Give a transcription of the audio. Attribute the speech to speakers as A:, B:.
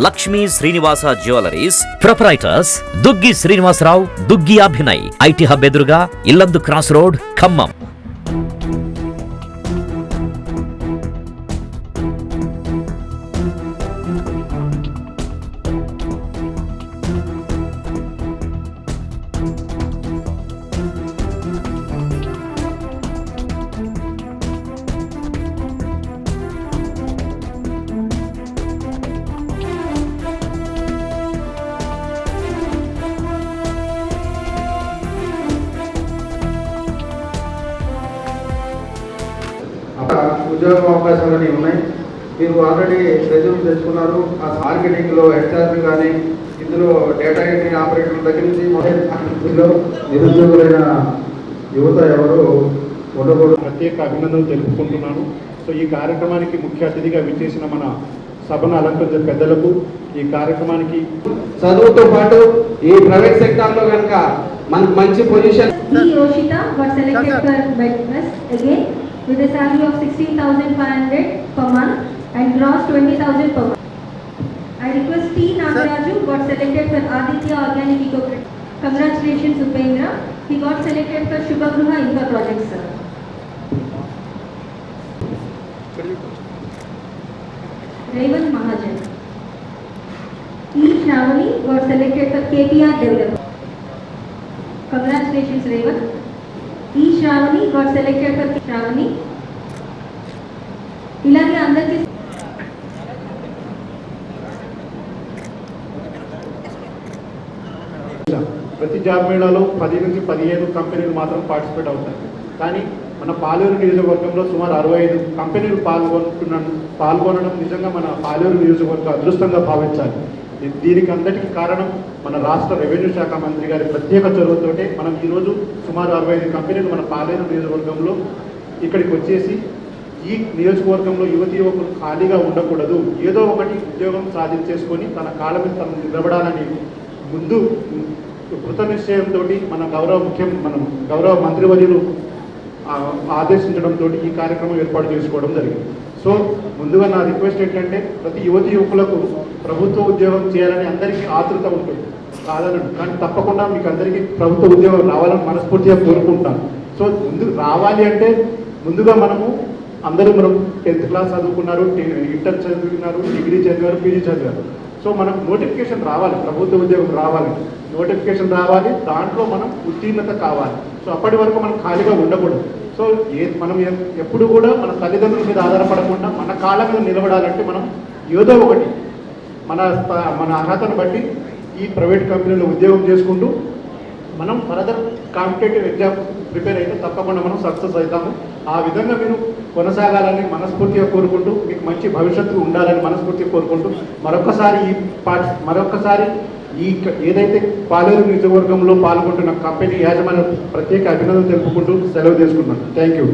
A: Lakshmi Srinivasa jewelleries proprietors Duggi Srinivasarao, Duggi Abhinay, IT hub ఎదురుగా Yellandu cross road, Khammam.
B: ఉద్యోగ అవకాశాలని ఉన్నాయి. మీరు ఆల్రెడీ రెజ్యూమ్ తెచ్చుకున్నారు. ఆ మార్కెటింగ్లో హెచ్ఆర్పి కానీ ఇందులో డేటా ఎంట్రీ ఆపరేటర్ దగ్గర నుంచి ఇందులో నిరుద్యోగులైన యువత ఎవరు ఉండకూడదు.
C: ప్రత్యేక అభినందనలు తెలుపుకుంటున్నాను. సో ఈ కార్యక్రమానికి ముఖ్య అతిథిగా విచ్చేసిన మన సభను అలంకరించిన పెద్దలకు, ఈ కార్యక్రమానికి
B: చదువుతో పాటు ఈ ప్రైవేట్ సెక్టార్లో కనుక మనకు మంచి position.
D: With a salary of 16,500 per month and gross 20,000 per month. I request T. Nagaraju got selected for Aditya Organic Eco. Congratulations Upendra. He got selected for Shubhagruha Infra Project, sir. Raven Mahajan. E. Shravani got selected for KPR Development. Congratulations Raven. ఈ Sravani got selected for Sravani. ఇలాగే అందరికీ
C: ప్రతి job మేళాలో 10 నుంచి 15 కంపెనీలు మాత్రం participate అవుతాయి. కానీ మన పాలేరు నియోజకవర్గంలో సుమారు 65 కంపెనీలు పాల్గొనడం నిజంగా మన పాలేరు నియోజకవర్గ అదృష్టంగా భావించాలి. దీనికి అంతటికి కారణం మన రాష్ట్ర రెవెన్యూ శాఖ మంత్రి గారి ప్రత్యేక చొరవతోటే మనం ఈరోజు సుమారు 65 కంపెనీలు మన పాలేరు నియోజకవర్గంలో ఇక్కడికి వచ్చేసి ఈ నియోజకవర్గంలో యువకులు ఖాళీగా ఉండకూడదు, ఏదో ఒకటి ఉద్యోగం సాధించేసుకొని తన కాళ్ళ మీద తను నిలబడాలని ముందు కృత నిశ్చయంతో మన గౌరవ మంత్రివర్యులు ఆదేశించడంతో ఈ కార్యక్రమం ఏర్పాటు చేసుకోవడం జరిగింది. సో ముందుగా నా రిక్వెస్ట్ ఏంటంటే ప్రతి యువకులకు ప్రభుత్వ ఉద్యోగం చేయాలని అందరికీ ఆతృత ఉంటుంది, కాదనండి. కానీ తప్పకుండా మీకు అందరికీ ప్రభుత్వ ఉద్యోగం రావాలని మనస్ఫూర్తిగా కోరుకుంటాను. సో ముందుకు రావాలి అంటే ముందుగా మనం 10th క్లాస్ చదువుకున్నారు, ఇంటర్ చదువుకున్నారు, డిగ్రీ చదివారు, పీజీ చదివారు. సో మనకు నోటిఫికేషన్ రావాలి, ప్రభుత్వ ఉద్యోగం రావాలి, నోటిఫికేషన్ రావాలి, దాంట్లో మనం ఉత్తీర్ణత కావాలి. సో అప్పటి వరకు మనం ఖాళీగా ఉండకూడదు. సో మనం ఎప్పుడు కూడా మన తల్లిదండ్రుల మీద ఆధారపడకుండా మన కాళ్ళ మీద నిలబడాలంటే మనం ఏదో ఒకటి మన అర్హతను బట్టి ఈ ప్రైవేట్ కంపెనీలో ఉద్యోగం చేసుకుంటూ మనం ఫర్దర్ కాంపిటేటివ్ ఎగ్జామ్ ప్రిపేర్ అయితే తప్పకుండా మనం సక్సెస్ అవుతాము. ఆ విధంగా మీరు కొనసాగాలని మనస్ఫూర్తిగా కోరుకుంటూ మీకు మంచి భవిష్యత్తు ఉండాలని మనస్ఫూర్తిగా కోరుకుంటూ మరొకసారి ఈ ఏదైతే పాలేరు నియోజకవర్గంలో పాల్గొంటున్న కంపెనీ యాజమాన్యం ప్రత్యేక అభినందనలు తెలుపుకుంటూ సెలవు తీసుకుంటున్నాను. Thank you.